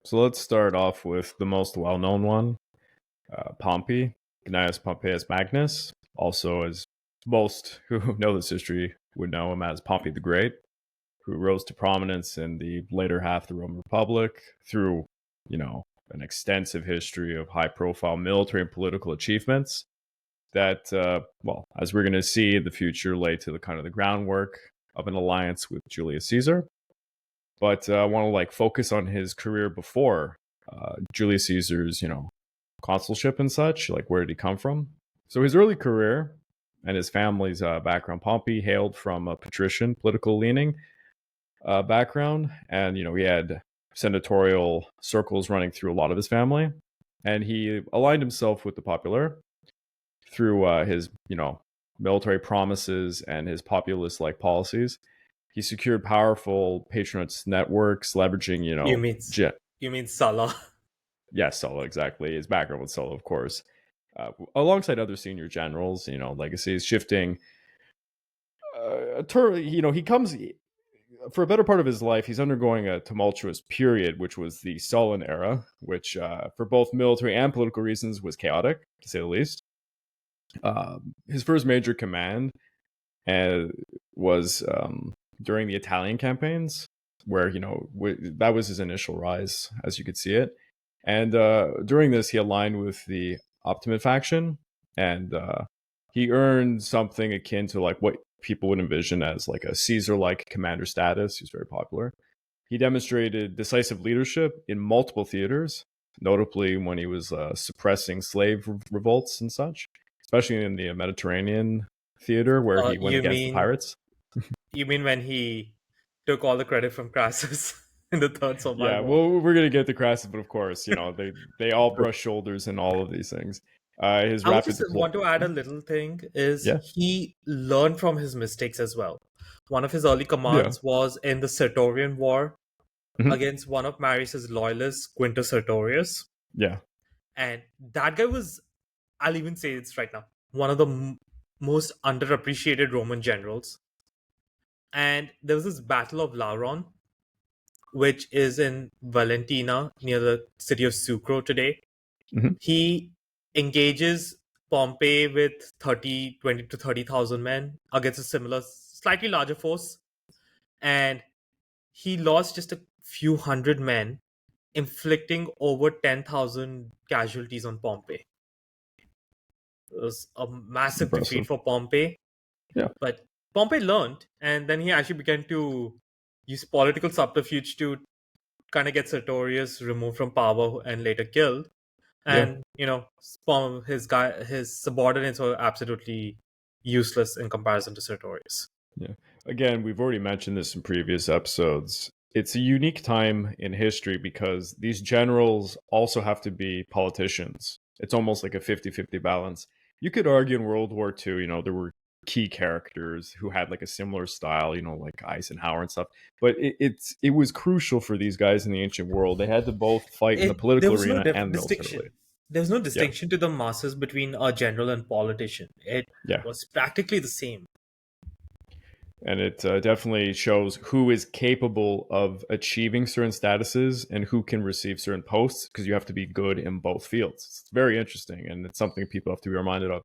So let's start off with the most well-known one, Pompey, Gnaeus Pompeius Magnus, also as most who know this history would know him as Pompey the Great, who rose to prominence in the later half of the Roman Republic through, an extensive history of high-profile military and political achievements that, as we're going to see in the future, laid to the kind of the groundwork of an alliance with Julius Caesar. But I want to focus on his career before Julius Caesar's, consulship and such. Like, where did he come from? So his early career and his family's background. Pompey hailed from a patrician, political leaning background, and he had senatorial circles running through a lot of his family, and he aligned himself with the popular through his, military promises and his populist-like policies. He secured powerful patronage networks, leveraging, You mean you mean Salah? yes, Sulla, exactly. His background with Sulla, of course, alongside other senior generals, legacies shifting. He comes for a better part of his life. He's undergoing a tumultuous period, which was the Sullan era, which, for both military and political reasons, was chaotic, to say the least. His first major command was during the Italian campaigns, where that was his initial rise, as you could see it. And during this, he aligned with the Optimate faction, and he earned something akin to what people would envision as a Caesar-like commander status. He was very popular. He demonstrated decisive leadership in multiple theaters, notably when he was suppressing slave revolts and such, especially in the Mediterranean theater, where he went against the pirates. You mean when he took all the credit from Crassus in the Third Soviet Yeah, War? well, we're gonna get to Crassus, but of course, they all brush shoulders in all of these things. His I would rapid just want to add a little thing is yeah, he learned from his mistakes as well. One of his early yeah, commands was in the Sertorian War mhm, against one of Marius's loyalists, Quintus Sertorius. yeah, And that guy was, I'll even say it's right now, one of the most underappreciated Roman generals. And there was this Battle of Lauron, which is in Valentina, near the city of Sucro today. mhm, He engages Pompey with 20 to 30,000 men against a similar, slightly larger force. And he lost just a few hundred men, inflicting over 10,000 casualties on Pompey. It was a massive defeat impressive. for Pompey. Yeah, But Pompey learned, and then he actually began to use political subterfuge to kind of get Sertorius removed from power and later killed. yeah, And his subordinates were absolutely useless in comparison to Sertorius. yeah. Again, we've already mentioned this in previous episodes. It's a unique time in history because these generals also have to be politicians. It's almost like a 50-50 balance. You could argue in World War II, there were key characters who had a similar style, like Eisenhower and stuff. But it was crucial for these guys in the ancient world. They had to both fight in the There political was no arena and militarily. distinction. There was no Yeah, distinction to the masses between a general and politician. It yeah. was practically the same. And it definitely shows who is capable of achieving certain statuses and who can receive certain posts, because you have to be good in both fields. It's very interesting, and it's something people have to be reminded of.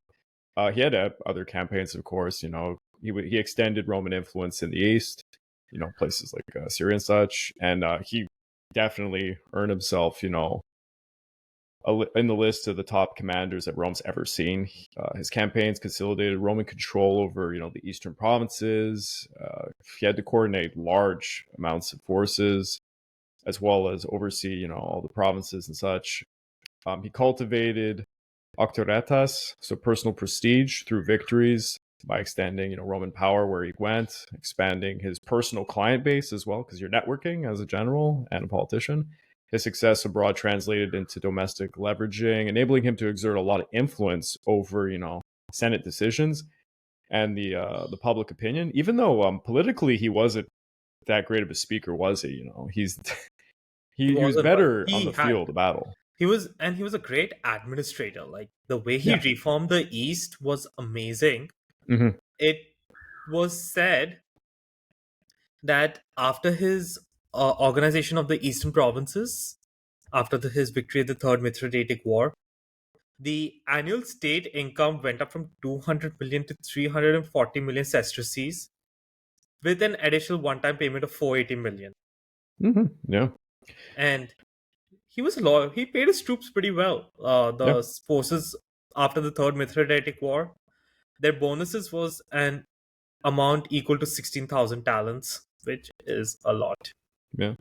He had other campaigns, of course. He extended Roman influence in the east, places like Syria and such, and he definitely earned himself, in the list of the top commanders that Rome's ever seen. His campaigns consolidated Roman control over, the eastern provinces. He had to coordinate large amounts of forces, as well as oversee, all the provinces and such. He cultivated auctoritas, so personal prestige, through victories by extending, Roman power where he went, expanding his personal client base as well, because you're networking as a general and a politician. His success abroad translated into domestic leveraging, enabling him to exert a lot of influence over, Senate decisions and the public opinion. Even though politically he wasn't that great of a speaker, was he? He's He he was wasn't, but better on the field of battle. he was a great administrator. Like the way he Yeah. reformed the East was amazing. Mm-hmm. It was said that after his organization of the eastern provinces, after his victory at the Third Mithridatic War. The annual state income went up from 200 million to 340 million sesterces, with an additional one-time payment of 480 million. Yeah. And he was loyal. He paid his troops pretty well. Yeah. The forces after the Third Mithridatic War, their bonuses was an amount equal to 16,000 talents, which is a lot. Yeah.